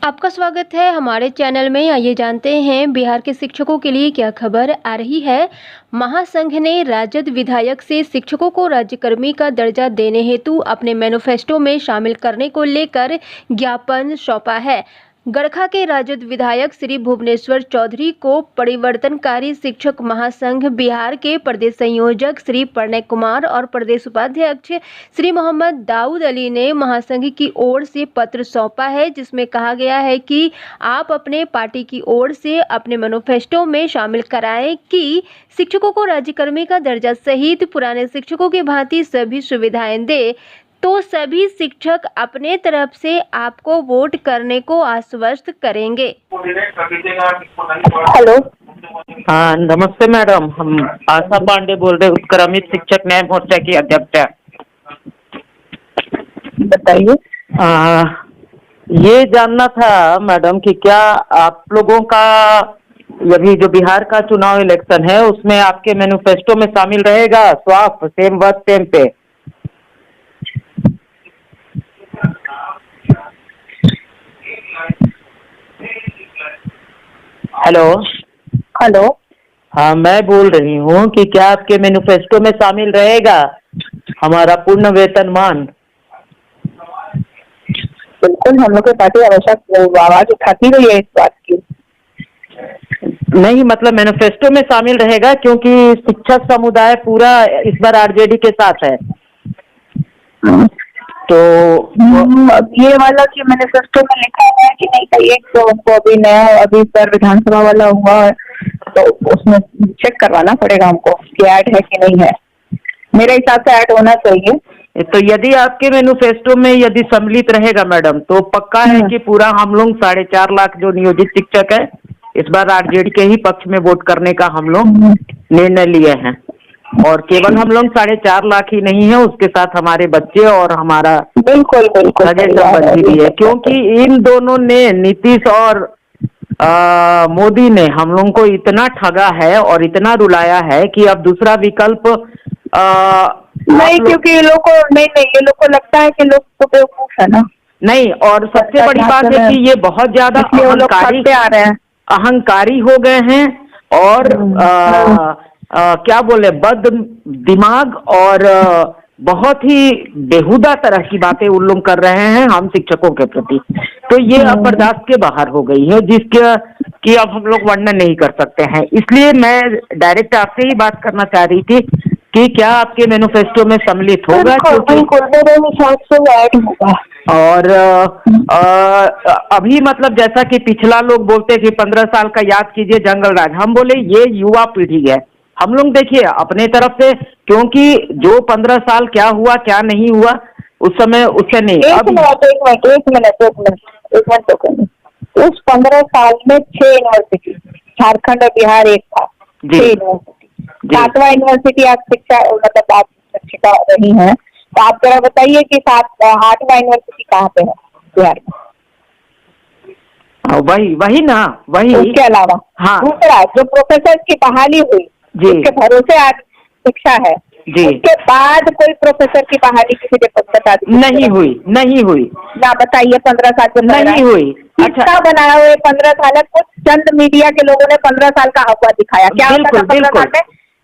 आपका स्वागत है हमारे चैनल में। आइए जानते हैं बिहार के शिक्षकों के लिए क्या खबर आ रही है। महासंघ ने राजद विधायक से शिक्षकों को राज्यकर्मी का दर्जा देने हेतु अपने मैनिफेस्टो में शामिल करने को लेकर ज्ञापन सौंपा है। गड़खा के राजद विधायक श्री भुवनेश्वर चौधरी को परिवर्तनकारी शिक्षक महासंघ बिहार के प्रदेश संयोजक श्री प्रणय कुमार और प्रदेश उपाध्यक्ष श्री मोहम्मद दाऊद अली ने महासंघ की ओर से पत्र सौंपा है, जिसमें कहा गया है कि आप अपने पार्टी की ओर से अपने मैनिफेस्टो में शामिल कराएं कि शिक्षकों को राज्यकर्मी का दर्जा सहित पुराने शिक्षकों की भांति सभी सुविधाएं दे, तो सभी शिक्षक अपने तरफ से आपको वोट करने को आश्वस्त करेंगे। हेलो। हाँ, नमस्ते मैडम। हम आशा पांडे बोल रहे, उत्क्रमित शिक्षक न्याय मोर्चा की अध्यक्ष है। बताइए। ये जानना था मैडम कि क्या आप लोगों का अभी जो बिहार का चुनाव इलेक्शन है उसमें आपके मैनिफेस्टो में शामिल रहेगा स्वाप सेम वर्क सेम पे? हेलो। हाँ, मैं बोल रही हूँ कि क्या आपके मैनिफेस्टो में शामिल रहेगा हमारा पूर्ण वेतनमान? बिल्कुल, हम लोग की पार्टी आवश्यक आवाज उठाती रही है इस बात की। नहीं, मतलब मैनिफेस्टो में शामिल रहेगा क्योंकि शिक्षक समुदाय पूरा इस बार आरजेडी के साथ है। तो ये वाला कि मैनिफेस्टो में लिखा हुआ है कि नहीं का एक तो हमको अभी नया अभी पर विधानसभा वाला हुआ है तो उसमें चेक करवाना पड़ेगा हमको कि ऐड है कि नहीं है। मेरे हिसाब से ऐड होना चाहिए। तो यदि आपके मैनिफेस्टो में यदि सम्मिलित रहेगा मैडम तो पक्का है कि पूरा हम लोग 4.5 लाख जो नियोजित शिक्षक है इस बार आरजेडी के ही पक्ष में वोट करने का हम लोग निर्णय लिए हैं। और केवल हम लोग 4.5 लाख ही नहीं है, उसके साथ हमारे बच्चे और हमारा बिल्कुल सगे संबंधी भी है, क्योंकि इन दोनों ने नीतीश और मोदी ने हम लोगों को इतना ठगा है और इतना रुलाया है कि अब दूसरा विकल्प नहीं, क्योंकि ये लोग को ये लोग को लगता है कि लोग को बेवकूफ है ना। नहीं, और सबसे बड़ी बात है कि ये बहुत ज्यादा अहंकारी हो गए हैं और क्या बोले बद दिमाग और बहुत ही बेहुदा तरह की बातें उन लोग कर रहे हैं हम शिक्षकों के प्रति। तो ये अब बर्दाश्त के बाहर हो गई है, जिसके कि अब हम लोग वर्णन नहीं कर सकते हैं। इसलिए मैं डायरेक्ट आपसे ही बात करना चाह रही थी कि क्या आपके मैनिफेस्टो में सम्मिलित होगा? और अभी मतलब जैसा कि पिछला लोग बोलते कि 15 साल का याद कीजिए जंगल राज, हम बोले ये युवा पीढ़ी है। हम लोग देखिए अपने तरफ से, क्योंकि जो 15 साल क्या हुआ क्या नहीं हुआ उस समय उससे नहीं। एक मिनट उस 15 साल में 6 यूनिवर्सिटी, झारखंड और बिहार एक था, 6 यूनिवर्सिटी, 7वां यूनिवर्सिटी आप शिक्षा मतलब आप शिक्षिका रही हैं, तो आप जरा बताइए कि 8वां यूनिवर्सिटी कहाँ पे है बिहार में? वही ना, वही। उसके अलावा हाँ, दूसरा जो प्रोफेसर की बहाली हुई उसके भरोसे आज शिक्षा है जी, उसके बाद कोई प्रोफेसर की बहाली किसी के बता नहीं हुई ना, बताइए 15 साल से नहीं हुई। अच्छा बनाया हुए 15 साल कुछ चंद मीडिया के लोगों ने 15 साल का अफवाह दिखाया। क्या होता था 15 साल में?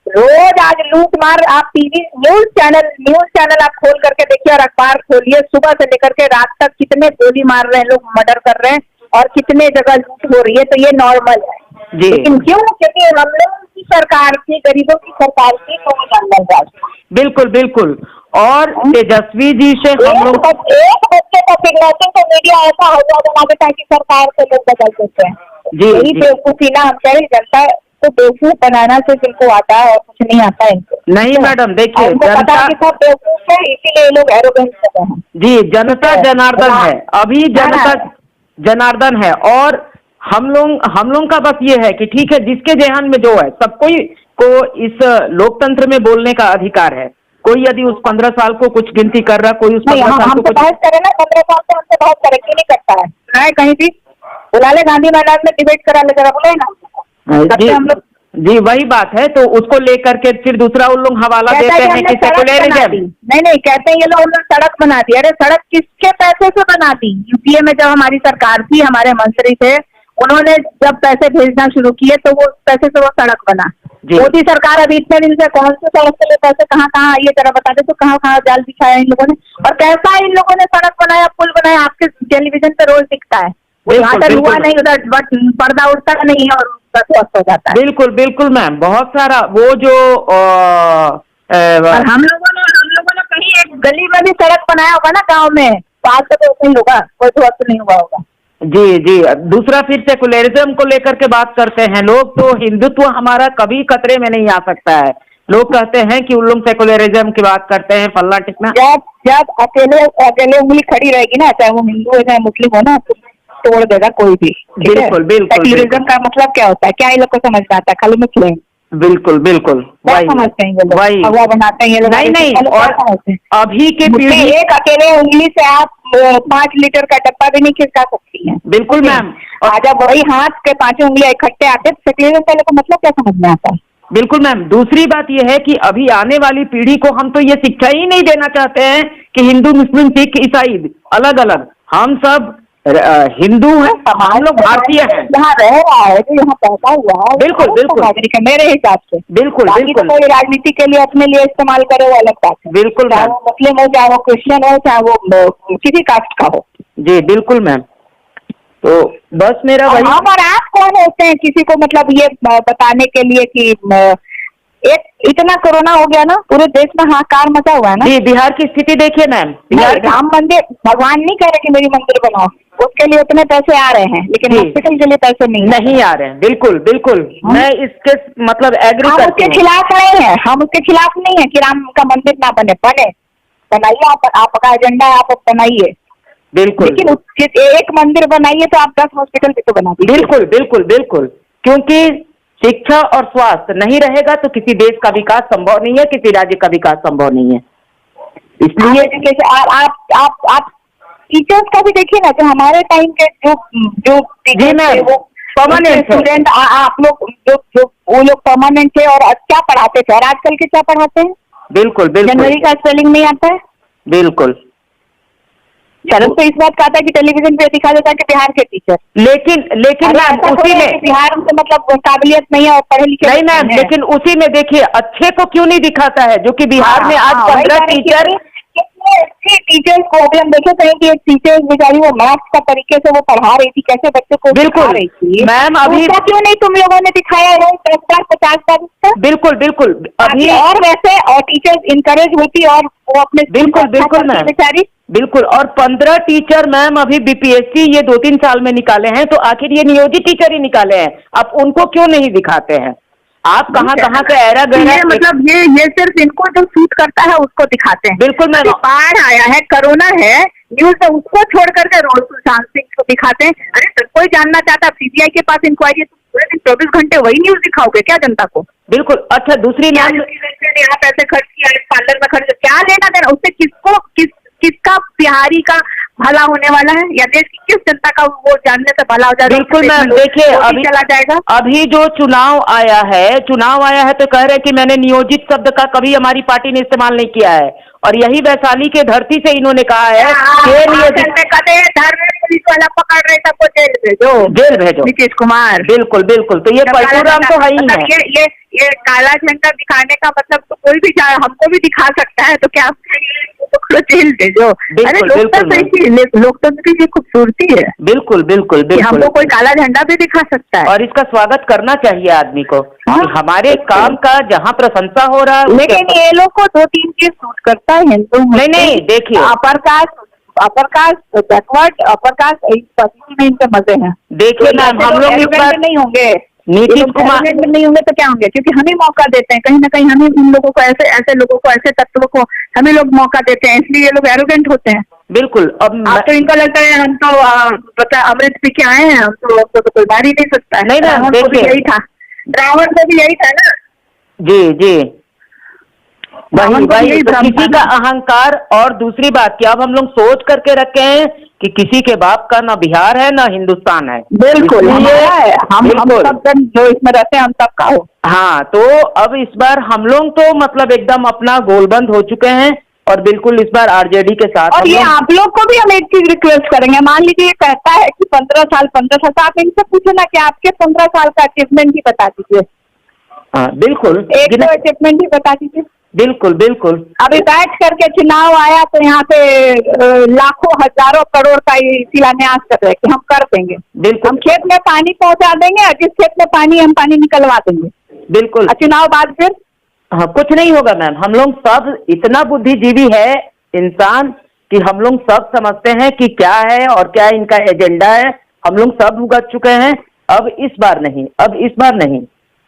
रोज आज लूट मार, आप टीवी न्यूज चैनल आप खोल करके देखिए और अखबार खोलिए, सुबह से लेकर के रात तक कितने गोली मार रहे हैं लोग, मर्डर कर रहे हैं और कितने जगह लूट हो रही है। तो ये नॉर्मल है जी। लेकिन क्यों? क्योंकि हम लोगों की सरकार थी, गरीबों की सरकार थी, तो वो जंगल राज। बिल्कुल। और तेजस्वी जी से हम लोग एक बच्चे का किडनैपिंग तो मीडिया ऐसा हो गया बना देता है कि सरकार को लोग बदल देते हैं जी। यही बेवकूफी ना, हम कह रहे जनता तो बेवकूफ बनाना से जिनको आता है और कुछ नहीं आता है इनको। नहीं मैडम, देखिए जनता की सब बेवकूफ है, इसीलिए ये लोग एरोगेंट कर रहे हैं जी। जनता जनार्दन है, अभी जनता जनार्दन है। और हम लोग का बस ये है कि ठीक है, जिसके जहन में जो है, सबको को इस लोकतंत्र में बोलने का अधिकार है। कोई यदि उस 15 साल को कुछ गिनती कर रहा, कोई उस 15 साल को बहस करे ना, 15 साल से हमसे बहस करे, क्यों नहीं करता है? कहीं भी बुला ले, गांधी मैदान में डिबेट करा ले, जरा बोले ना जी। हम लोग जी वही बात है, तो उसको लेकर के फिर दूसरा उन लोग हवाला कहता देते है कि हैं हमने कि सड़क बना सेकुलरिज्म। दी। नहीं, कहते हैं ये लोग उन्होंने सड़क बना दी। अरे सड़क किसके पैसे से बना दी? यूपीए में जब हमारी सरकार थी, हमारे मंत्री थे, उन्होंने जब पैसे भेजना शुरू किए तो वो पैसे से वो सड़क बना। मोदी सरकार अभी इतने दिन से कौन से सड़क के लिए पैसे कहाँ कहाँ, ये जरा बता दे तो कहाँ कहाँ जाल बिछाया इन लोगों ने, और कैसा इन लोगों ने सड़क बनाया, पुल बनाया, आपके टेलीविजन पे रोज दिखता है। उधर हुआ नहीं, उधर पर्दा उड़ता नहीं है और स्वस्थ हो जाता है। बिल्कुल बिल्कुल मैम, बहुत सारा वो जो और हम लोगों ने कहीं एक गली में भी सड़क बनाया होगा ना गांव में, तो आज तक ऐसा ही होगा, कोई ध्वस्त नहीं हुआ होगा। जी जी। दूसरा फिर सेकुलरिज्म को लेकर के बात करते हैं लोग, तो हिंदुत्व हमारा कभी खतरे में नहीं आ सकता है। लोग कहते हैं कि उन लोग सेकुलरिज्म की बात करते हैं, फल्ला टिकना। जब अकेले उंगली खड़ी रहेगी ना, चाहे वो हिंदू है चाहे मुस्लिम हो ना, तो तोड़ देगा कोई भी। बिल्कुल बिल्कुल। सेकुलरिज्म का मतलब क्या होता है, क्या इन लोग को समझ में आता है? खाली मुस्लिम। बिल्कुल बिल्कुल वही समझते हैं ये लोग, वही हवा बनाते हैं ये लोग। नहीं। और अभी के पीढ़ी एक अकेले उंगली से आप 5 लीटर का डब्बा भी नहीं खिसका सकती हैं। बिल्कुल मैम। और जब वही हाथ के 5 उंगलियां इकट्ठे आते तो सेकुलरिज्म का मतलब क्या समझ में आता है? बिल्कुल मैम। दूसरी बात यह है कि अभी आने वाली पीढ़ी को हम तो ये शिक्षा ही नहीं देना चाहते हैं कि हिंदू मुस्लिम सिख ईसाई अलग अलग, हम सब हिंदू हैं, हम लोग भारतीय हैं। यहाँ रह रहा है, जो यहाँ पैदा हुआ है, बिल्कुल बिल्कुल नागरिक है मेरे हिसाब से। बिल्कुल बिल्कुल। कोई राजनीति के लिए अपने लिए इस्तेमाल करे वो अलग बात है। बिल्कुल चाहे वो मुस्लिम हो, चाहे वो क्रिश्चियन हो, चाहे वो किसी कास्ट का हो। जी बिल्कुल मैम। तो बस मेरा वही। हम और आप कौन होते हैं किसी को मतलब ये बताने के लिए कि एक इतना कोरोना हो गया ना, पूरे देश में हाहाकार मचा हुआ है ना। जी बिहार की स्थिति देखिए मैम। बिहार राम मंदिर, भगवान नहीं कह रहे कि मेरी मंदिर बनाओ, उसके लिए उतने पैसे आ रहे हैं, लेकिन हॉस्पिटल के लिए पैसे नहीं आ रहे हैं। बिल्कुल बिल्कुल। मैं इसके मतलब एग्री करती हूँ। हम उसके खिलाफ नहीं है, हम उसके खिलाफ नहीं है कि राम का मंदिर ना बनाइए, आपका एजेंडा है, आप बनाइए। बिल्कुल। लेकिन एक मंदिर बनाइए तो आप 10 हॉस्पिटल भी तो बना दीजिए। बिल्कुल बिल्कुल बिल्कुल। क्योंकि शिक्षा और स्वास्थ्य नहीं रहेगा तो किसी देश का विकास संभव नहीं है, किसी राज्य का विकास संभव नहीं है। इसलिए आप टीचर्स का भी देखिए ना, जो हमारे टाइम के जो टीचर थे वो परमानेंट स्टूडेंट, आप लोग जो वो लोग परमानेंट थे और क्या पढ़ाते थे, और आजकल के क्या पढ़ाते हैं? बिल्कुल बिल्कुल। जनवरी का स्पेलिंग नहीं आता है। बिल्कुल। शरद तो इस बात का आता है कि टेलीविजन पे दिखा देता है कि बिहार के टीचर, लेकिन उसी में बिहार में मतलब काबिलियत नहीं है और पढ़े लिखे नहीं मैम, लेकिन उसी में देखिए अच्छे को क्यों नहीं दिखाता है, जो कि बिहार में आज 15 टीचर, कितने अच्छे टीचर्स को अभी हम देखे कहीं कि एक टीचर बेचारी वो मैथ्स का तरीके से वो पढ़ा रही थी, कैसे बच्चों को बिल्कुल रही थी मैम। अभी क्यों नहीं तुम लोगों ने दिखाया है 10 बार 50 बार? बिल्कुल बिल्कुल। अभी और वैसे और टीचर्स इंकरेज होती और वो अपने बिल्कुल बिल्कुल मैम बेचारी बिल्कुल। और 15 टीचर मैम अभी बीपीएससी ये 2-3 साल में निकाले हैं, तो आखिर ये नियोजित टीचर ही निकाले हैं, अब उनको क्यों नहीं दिखाते हैं? आप कहाँ से ऐरा गहरा, मतलब ये सिर्फ इनको जो सूट करता है उसको दिखाते हैं। बिल्कुल मैम। बाढ़ आया है, कोरोना है, न्यूज में उसको छोड़ करके रोड सुशांत सिंह को दिखाते हैं। अरे सब कोई जानना चाहता है, सीबीआई के पास इंक्वायरी, पूरे दिन 24 घंटे वही न्यूज दिखाओगे क्या जनता को? बिल्कुल। अच्छा दूसरी मैम, यहाँ पैसे खर्च किया, पार्लर में खर्च, क्या लेना देना उससे? किसका बिहारी का भला होने वाला है, या देश की किस जनता का वो जानने से भला हो जाएगा? बिल्कुल मैम। देखिए अभी चला जाएगा। अभी जो चुनाव आया है तो कह रहे हैं कि मैंने नियोजित शब्द का कभी हमारी पार्टी ने इस्तेमाल नहीं किया है, और यही वैशाली के धरती से इन्होंने कहा है कि नियोजित पुलिस वाला पकड़ रहे सबको जेल भेजो नीतीश कुमार। बिल्कुल बिल्कुल। तो ये परशुराम तो है ही है। ये काला झंडा दिखाने का मतलब तो कोई भी हमको भी दिखा सकता है, तो क्या जेल भेजो? अरे लोकतंत्र की ये खूबसूरती है। बिल्कुल बिल्कुल बिल्कुल। हमको कोई काला झंडा भी दिखा सकता है, और इसका स्वागत करना चाहिए आदमी को। हमारे काम का जहाँ प्रशंसा हो रहा है, लेकिन ये लोग को 2-3 चीज सूट करता है, हिंदू नहीं देखिए upper caste backward, upper caste में इनके मजे हैं। देखिए मैम, हम लोग नहीं होंगे, नीतीश कुमार नहीं होंगे तो क्या होंगे? क्योंकि हम ही मौका देते हैं, कहीं ना कहीं हम ही उन लोगों को, ऐसे लोगों को, ऐसे तत्वों को हम ही लोग मौका देते हैं, इसलिए ये लोग एरोगेंट होते हैं। बिल्कुल। अब तो इनको लगता है हम तो पता अमृत पी के आए हैं, हमको तो कोई मार ही नहीं सकता है। नहीं ना, देखिए यही था, रावण को भी यही था ना। जी वही तो किसी का अहंकार। और दूसरी बात कि अब हम लोग सोच करके रखे हैं कि किसी के बाप का ना बिहार है ना हिंदुस्तान है। बिल्कुल हमारा है, हम सब जन जो इसमें रहते हैं हम सब का हो। हाँ, तो अब इस बार हम लोग तो मतलब एकदम अपना गोलबंद हो चुके हैं और बिल्कुल इस बार आरजेडी के साथ। और ये आप लोग को भी हम एक चीज रिक्वेस्ट करेंगे, मान लीजिए ये कहता है कि 15 साल तो आप इनसे पूछे ना कि आपके 15 साल का अचीवमेंट ही बता दीजिए। हाँ बिल्कुल, एक तो अचीवमेंट ही बता दीजिए। बिल्कुल बिल्कुल। अभी बैठ करके चुनाव आया तो यहाँ पे लाखों हजारों करोड़ का शिलान्यास कर रहे कि हम कर देंगे, हम खेत में पानी पहुंचा देंगे और जिस खेत में पानी हम पानी निकलवा देंगे। बिल्कुल। चुनाव बाद फिर हाँ, कुछ नहीं होगा मैम। हम लोग सब इतना बुद्धिजीवी है इंसान कि हम लोग सब समझते हैं कि क्या है और क्या इनका एजेंडा है। हम लोग सब भुगत चुके हैं। अब इस बार नहीं,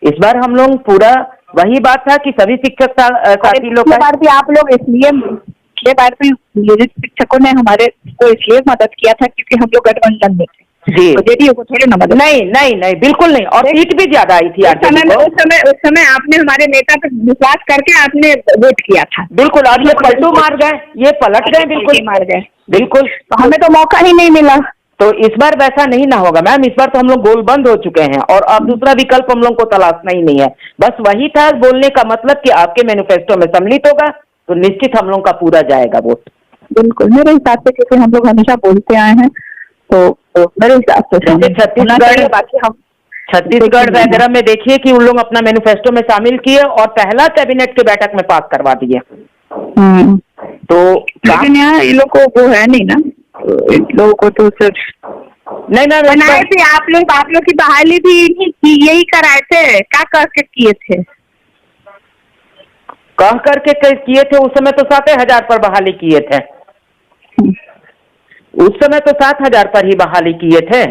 इस बार हम लोग पूरा वही बात था कि सभी शिक्षक साथी लोग बार भी आप लोग इसलिए पिछले बार भी शिक्षकों ने हमारे को इसलिए मदद किया था क्योंकि हम लोग गठबंधन में थे जी, तो जेडीयू को थोड़ी ना मदद। नहीं बिल्कुल नहीं। और सीट भी ज्यादा आई थी उस समय आपने हमारे नेता पर विश्वास करके आपने वोट किया था। बिल्कुल। और ये पलटू मार गए, ये पलट गए, बिल्कुल मार गए, बिल्कुल। तो हमें तो मौका ही नहीं मिला। तो इस बार वैसा नहीं ना होगा मैम। इस बार तो हम लोग गोलबंद हो चुके हैं और अब दूसरा विकल्प हम लोग को तलाशना ही नहीं है। बस वही था बोलने का मतलब कि आपके मैनिफेस्टो में सम्मिलित होगा तो निश्चित हम लोग का पूरा जाएगा वोट। बिल्कुल, मेरे हिसाब से क्योंकि हम लोग हमेशा बोलते आए हैं तो मेरे हिसाब से छत्तीसगढ़ वगैरह में देखिए कि उन लोग अपना मैनिफेस्टो में शामिल किए और पहला कैबिनेट की बैठक में पास करवा दिए। तो लेकिन यहाँ ये लोग को वो है नहीं ना, इन लोगों को तो सिर्फ नहीं बनाए थे। आप लोग की बहाली भी यही कराए थे, क्या करके किए थे? कह करके किए थे। उस समय तो 7,000 पर बहाली किए थे। उस समय तो 7,000 पर ही बहाली किए थे।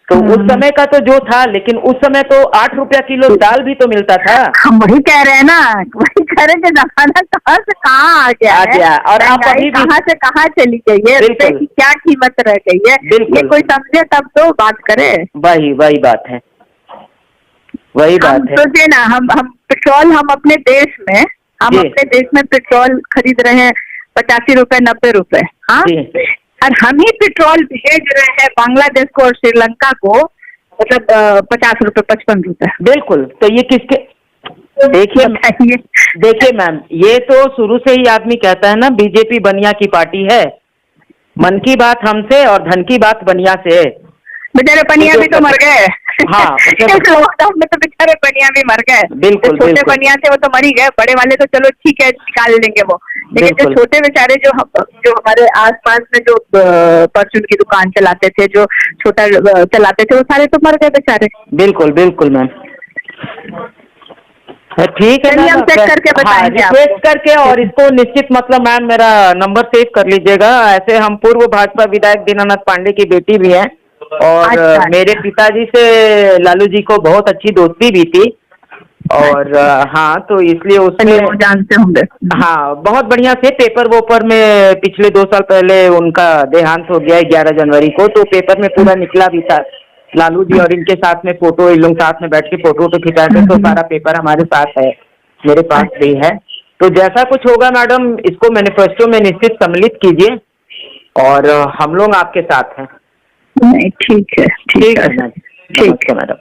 तो उस समय का तो जो था, लेकिन उस समय तो 8 रुपया किलो दाल भी तो मिलता था। हम वही कह रहे हैं ना, वही कह रहे हैं जमाना कहाँ से कहाँ आ गया। और आप अभी कहाँ से कहाँ चली गई है, रुपए की क्या कीमत रह गई है, ये कोई समझे तब तो बात करे। वही बात है, वही बात है। सोचिए ना, हम पेट्रोल हम अपने देश में पेट्रोल खरीद रहे हैं 85 रुपए 90 रुपए। हाँ, और हम ही पेट्रोल भेज रहे हैं बांग्लादेश को और श्रीलंका को, मतलब 50 रुपए 55 रुपए। बिल्कुल। तो ये किसके, देखिए मैम, ये तो शुरू से ही आदमी कहता है ना बीजेपी बनिया की पार्टी है। मन की बात हमसे और धन की बात बनिया से। बेचारे बनिया भी तो मर गए। हाँ, लॉकडाउन में तो बेचारे बनिया भी मर गए। बिल्कुल। छोटे बनिया थे वो तो मर ही गए, बड़े वाले तो चलो ठीक है निकाल लेंगे वो, लेकिन जो छोटे बेचारे जो हमारे आसपास में जो परचून की दुकान चलाते थे, जो छोटा चलाते थे, वो सारे तो मर गए बेचारे। बिल्कुल मैम। ठीक है, हम चेक करके बताएंगे, रिक्वेस्ट करके। और इसको निश्चित मतलब मैम मेरा नंबर सेव कर लीजिएगा। ऐसे हम पूर्व भाजपा विधायक दीनानाथ पांडे की बेटी भी है और मेरे पिताजी से लालू जी को बहुत अच्छी दोस्ती भी थी। और हाँ, तो इसलिए उसमें जानते होंगे। हाँ, बहुत बढ़िया से पेपर वोपर में पिछले 2 साल पहले उनका देहांत हो गया 11 जनवरी को, तो पेपर में पूरा निकला भी था। लालू जी और इनके साथ में फोटो, इन लोग साथ में बैठ के फोटो खिंचाए थे। तो सारा पेपर हमारे साथ है, मेरे पास भी है। तो जैसा कुछ होगा मैडम, इसको मैनिफेस्टो में निश्चित सम्मिलित कीजिए और हम लोग आपके साथ हैं। नहीं, ठीक है मैडम।